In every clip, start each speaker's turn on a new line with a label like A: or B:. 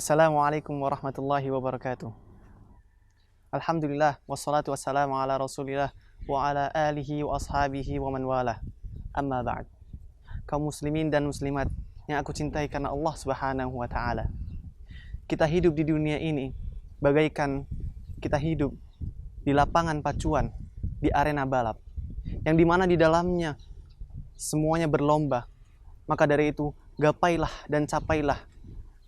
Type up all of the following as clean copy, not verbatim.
A: Assalamualaikum warahmatullahi wabarakatuh. Alhamdulillah, wassalatu wassalamu ala rasulillah wa ala alihi wa ashabihi wa man walah. Amma ba'd. Kaum muslimin dan muslimat yang aku cintai karena Allah subhanahu wa ta'ala. Kita hidup di dunia ini bagaikan kita hidup di lapangan pacuan, di arena balap, yang dimana di dalamnya semuanya berlomba. Maka dari itu, gapailah dan capailah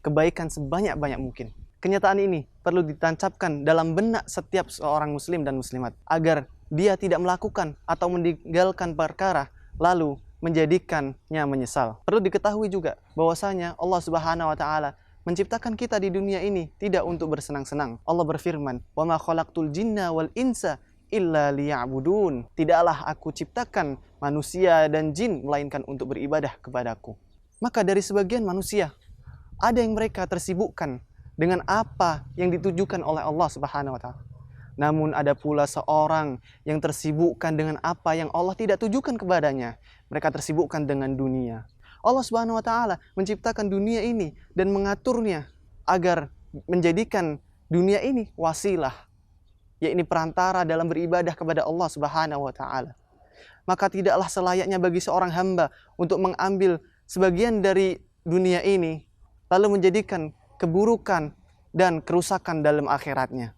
A: kebaikan sebanyak-banyak mungkin. Kenyataan ini perlu ditancapkan dalam benak setiap seorang muslim dan muslimat agar dia tidak melakukan atau meninggalkan perkara lalu menjadikannya menyesal. Perlu diketahui juga bahwasanya Allah Subhanahu wa taala menciptakan kita di dunia ini tidak untuk bersenang-senang. Allah berfirman, "Wa ma khalaqtul jinna wal insa illa liya'budun." Tidaklah aku ciptakan manusia dan jin melainkan untuk beribadah kepadaku. Maka dari sebagian manusia ada yang mereka tersibukkan dengan apa yang ditujukan oleh Allah Subhanahu wa taala. Namun ada pula seorang yang tersibukkan dengan apa yang Allah tidak tujukan kepadanya. Mereka tersibukkan dengan dunia. Allah Subhanahu wa taala menciptakan dunia ini dan mengaturnya agar menjadikan dunia ini wasilah, yakni perantara dalam beribadah kepada Allah Subhanahu wa taala. Maka tidaklah selayaknya bagi seorang hamba untuk mengambil sebagian dari dunia ini lalu menjadikan keburukan dan kerusakan dalam akhiratnya.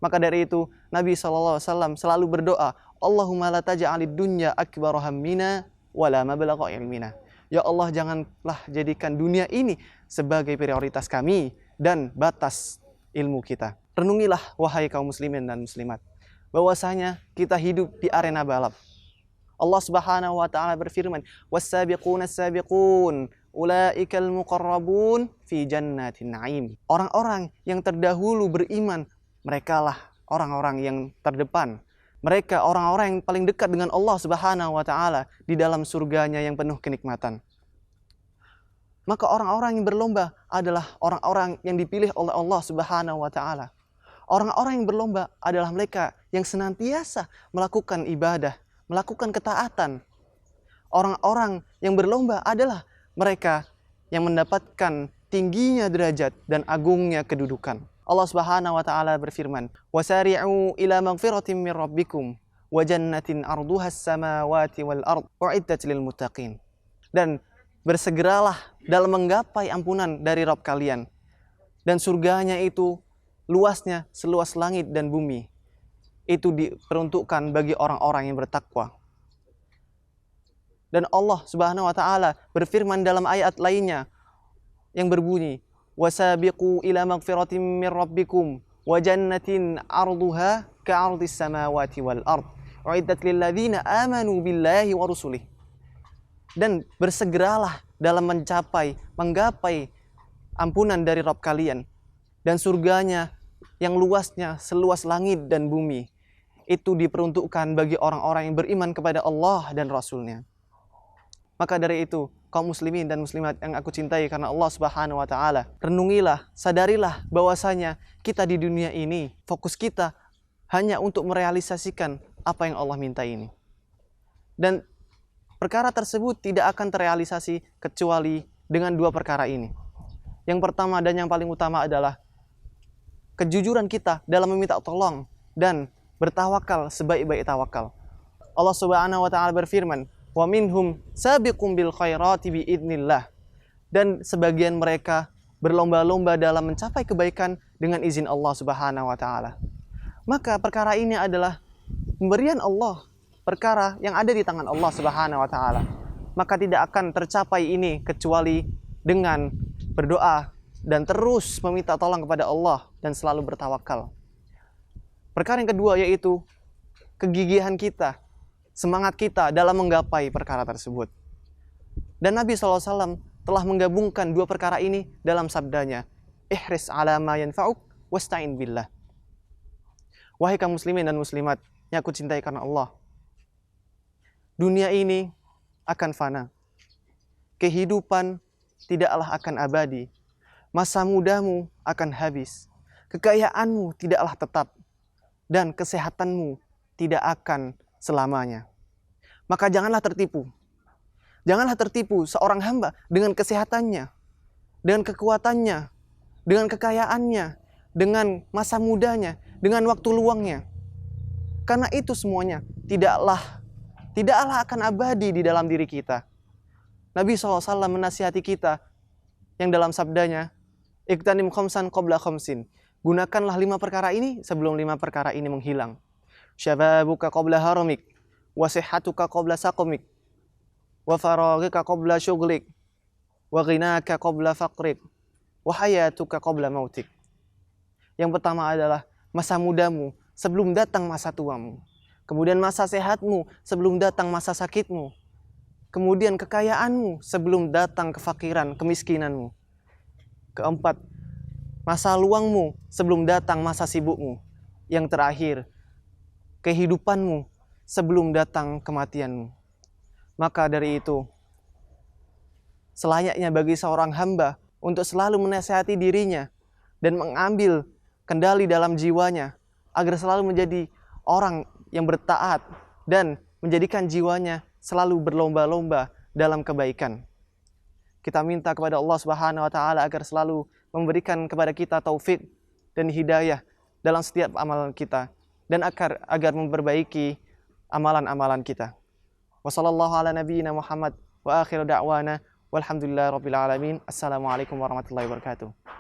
A: Maka dari itu Nabi SAW selalu berdoa, Allahumma la taj'alid dunya akbar hammina wala mablagha ilmina. Ya Allah, janganlah jadikan dunia ini sebagai prioritas kami dan batas ilmu kita. Renungilah wahai kaum muslimin dan muslimat, bahwasanya kita hidup di arena balap. Allah Subhanahu wa taala berfirman, "Was-sabiquna as-sabiqun ulaikal muqarrabun fi jannatin na'im." Orang-orang yang terdahulu beriman, merekalah orang-orang yang terdepan. Mereka orang-orang yang paling dekat dengan Allah Subhanahu wa taala di dalam surganya yang penuh kenikmatan. Maka orang-orang yang berlomba adalah orang-orang yang dipilih oleh Allah Subhanahu wa taala. Orang-orang yang berlomba adalah mereka yang senantiasa melakukan ibadah, melakukan ketaatan. Orang-orang yang berlomba adalah mereka yang mendapatkan tingginya derajat dan agungnya kedudukan. Allah Subhanahu wa taala berfirman, "Wasari'u ila maghfiratin min rabbikum wa jannatin 'arduha as-samawati wal ard u'iddat lil muttaqin." Dan bersegeralah dalam menggapai ampunan dari Rabb kalian, dan surganya itu luasnya seluas langit dan bumi. Itu diperuntukkan bagi orang-orang yang bertakwa. Dan Allah Subhanahu wa taala berfirman dalam ayat lainnya yang berbunyi, "Wasabiqu ila maghfiratin min rabbikum wa jannatin 'arduha ka'ardis samawati wal ard u'iddat lil ladzina amanu billahi wa rusulih." Dan bersegeralah dalam menggapai ampunan dari Rabb kalian, dan surganya yang luasnya seluas langit dan bumi. Itu diperuntukkan bagi orang-orang yang beriman kepada Allah dan Rasul-Nya. Maka dari itu, kaum muslimin dan muslimat yang aku cintai karena Allah Subhanahu wa taala, renungilah, sadarilah bahwasanya kita di dunia ini, fokus kita hanya untuk merealisasikan apa yang Allah minta ini. Dan perkara tersebut tidak akan terrealisasi kecuali dengan dua perkara ini. Yang pertama dan yang paling utama adalah kejujuran kita dalam meminta tolong dan bertawakal sebaik-baik tawakal. Allah Subhanahu wa taala berfirman, "Wa minhum sabiqum bil khairati bi idznillah." Dan sebagian mereka berlomba-lomba dalam mencapai kebaikan dengan izin Allah Subhanahu wa taala. Maka perkara ini adalah pemberian Allah, perkara yang ada di tangan Allah Subhanahu wa taala. Maka tidak akan tercapai ini kecuali dengan berdoa dan terus meminta tolong kepada Allah dan selalu bertawakal. Perkara yang kedua yaitu kegigihan kita, semangat kita dalam menggapai perkara tersebut. Dan Nabi SAW telah menggabungkan dua perkara ini dalam sabdanya, "Ihris ala ma yanfa'uk wasta'in billah." Wahai kaum muslimin dan muslimat yang aku cintai karena Allah, dunia ini akan fana. Kehidupan tidaklah akan abadi. Masa mudamu akan habis. Kekayaanmu tidaklah tetap. Dan kesehatanmu tidak akan selamanya. Maka janganlah tertipu. Janganlah tertipu seorang hamba dengan kesehatannya, dengan kekuatannya, dengan kekayaannya, dengan masa mudanya, dengan waktu luangnya. Karena itu semuanya tidaklah akan abadi di dalam diri kita. Nabi SAW menasihati kita yang dalam sabdanya, Iqtanim khamsan qabla khamsin. Gunakanlah 5 perkara ini sebelum 5 perkara ini menghilang. Syababuka qabla haramik, wa sihhatuka qabla saqamik, wa faraghika qabla syughlik, wa ghinaka qabla faqrik, wa hayatuka qabla mautik. Yang pertama adalah masa mudamu sebelum datang masa tuamu. Kemudian masa sehatmu sebelum datang masa sakitmu. Kemudian kekayaanmu sebelum datang kefakiran, kemiskinanmu. Keempat, masa luangmu sebelum datang masa sibukmu. Yang terakhir, kehidupanmu sebelum datang kematianmu. Maka dari itu, selayaknya bagi seorang hamba untuk selalu menasihati dirinya dan mengambil kendali dalam jiwanya agar selalu menjadi orang yang bertaat dan menjadikan jiwanya selalu berlomba-lomba dalam kebaikan. Kita minta kepada Allah Subhanahu wa taala agar selalu memberikan kepada kita taufik dan hidayah dalam setiap amalan kita dan agar memperbaiki amalan-amalan kita. Wassallallahu ala nabiyyina Muhammad wa akhiru da'wana walhamdulillahirabbil alamin. Assalamualaikum warahmatullahi wabarakatuh.